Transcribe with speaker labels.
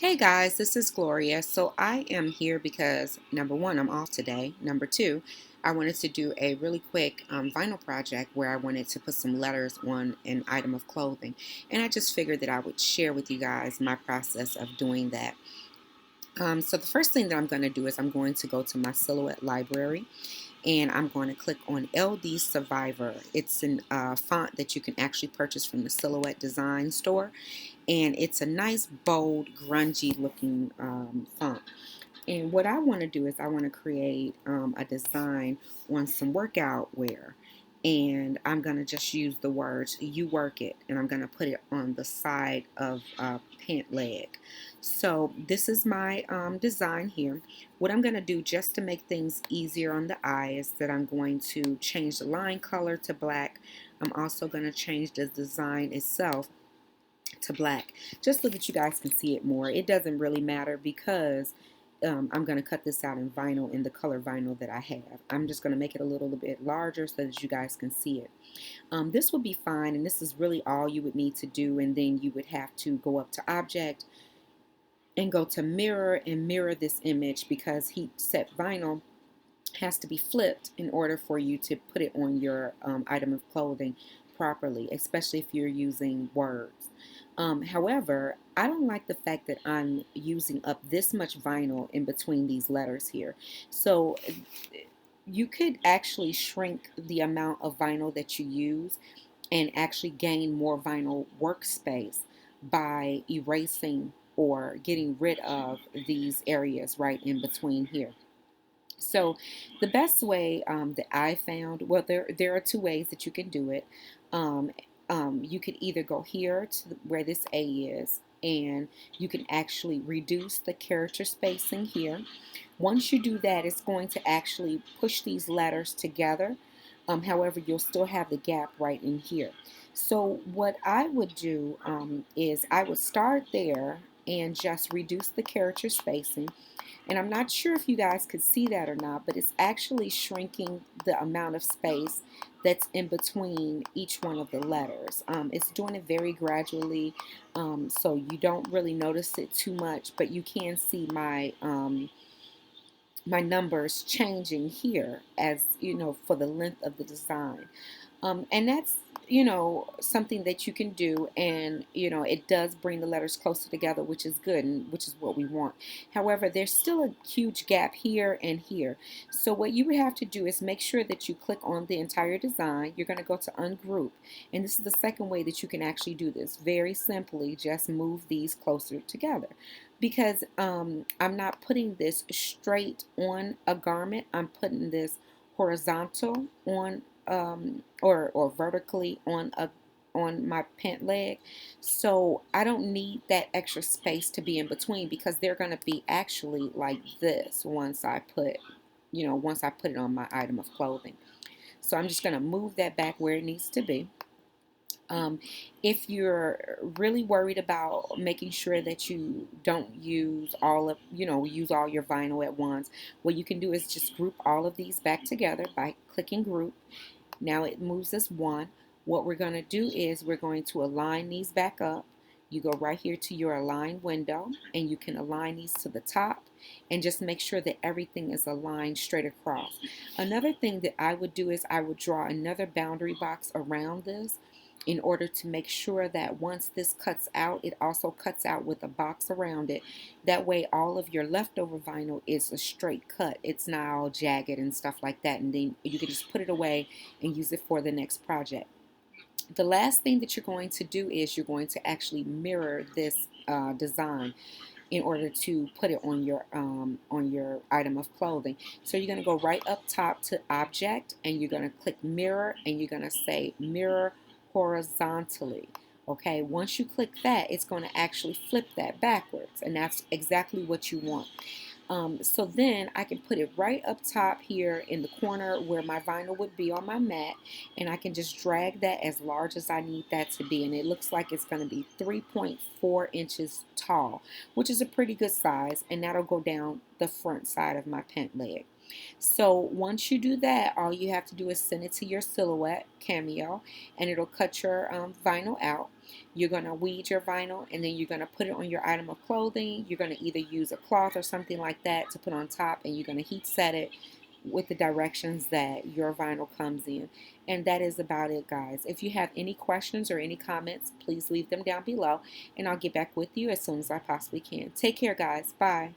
Speaker 1: Hey guys, this is Gloria. So I am here because number one, I'm off today. Number two, I wanted to do a really quick vinyl project where I wanted to put some letters on an item of clothing. And I just figured that I would share with you guys my process of doing that. So the first thing that I'm going to do is I'm going to go to my silhouette library and I'm going to click on LD Survivor. It's a font that you can actually purchase from the Silhouette Design store, and it's a nice, bold, grungy looking font. And what I want to do is I want to create a design on some workout wear. And I'm going to just use the words, you work it. And I'm going to put it on the side of a pant leg. So this is my design here. What I'm going to do just to make things easier on the eye is that I'm going to change the line color to black. I'm also going to change the design itself to black just so that you guys can see it more. It doesn't really matter because I'm going to cut this out in vinyl, in the color vinyl that I have. I'm just going to make it a little bit larger so that you guys can see it. This would be fine, and this is really all you would need to do, and then you would have to go up to object and go to mirror and mirror this image because heat set vinyl has to be flipped in order for you to put it on your item of clothing properly, especially if you're using words. However, I don't like the fact that I'm using up this much vinyl in between these letters here. So you could actually shrink the amount of vinyl that you use and actually gain more vinyl workspace by erasing or getting rid of these areas right in between here. So the best way that I found, well, there are two ways that you can do it. Um, you could either go here to where this A is, and you can actually reduce the character spacing here. Once you do that, it's going to actually push these letters together. However, you'll still have the gap right in here. So what I would do is I would start there and just reduce the character spacing. And I'm not sure if you guys could see that or not, but it's actually shrinking the amount of space that's in between each one of the letters. It's doing it very gradually, so you don't really notice it too much, but you can see my numbers changing here as you know for the length of the design. And that's something that you can do, and it does bring the letters closer together, which is good and which is what we want. However, there's still a huge gap here and here. So what you would have to do is make sure that you click on the entire design. You're going to go to ungroup, and this is the second way that you can actually do this. Very simply, just move these closer together, because I'm not putting this straight on a garment. I'm putting this horizontal on or vertically on my pant leg. So I don't need that extra space to be in between, because they're going to be actually like this once I put it on my item of clothing. So I'm just going to move that back where it needs to be. Um, if you're really worried about making sure that you don't use all your vinyl at once, what you can do is just group all of these back together by clicking group. Now it moves us one. What we're going to do is we're going to align these back up. You go right here to your align window, and you can align these to the top and just make sure that everything is aligned straight across. Another thing that I would do is I would draw another boundary box around this in order to make sure that once this cuts out, it also cuts out with a box around it. That way all of your leftover vinyl is a straight cut. It's not all jagged and stuff like that, and then you can just put it away and use it for the next project. The last thing that you're going to do is you're going to actually mirror this design in order to put it on your item of clothing. So you're going to go right up top to object, and you're going to click mirror, and you're going to say mirror horizontally. Okay, once you click that, it's going to actually flip that backwards, and that's exactly what you want. So then I can put it right up top here in the corner where my vinyl would be on my mat, and I can just drag that as large as I need that to be, and it looks like it's going to be 3.4 inches tall, which is a pretty good size, and that'll go down the front side of my pant leg. So once you do that, all you have to do is send it to your silhouette Cameo, and it'll cut your vinyl out. You're going to weed your vinyl, and then you're going to put it on your item of clothing. You're going to either use a cloth or something like that to put on top, and you're going to heat set it with the directions that your vinyl comes in. And that is about it, guys. If you have any questions or any comments, please leave them down below, and I'll get back with you as soon as I possibly can. Take care, guys. Bye.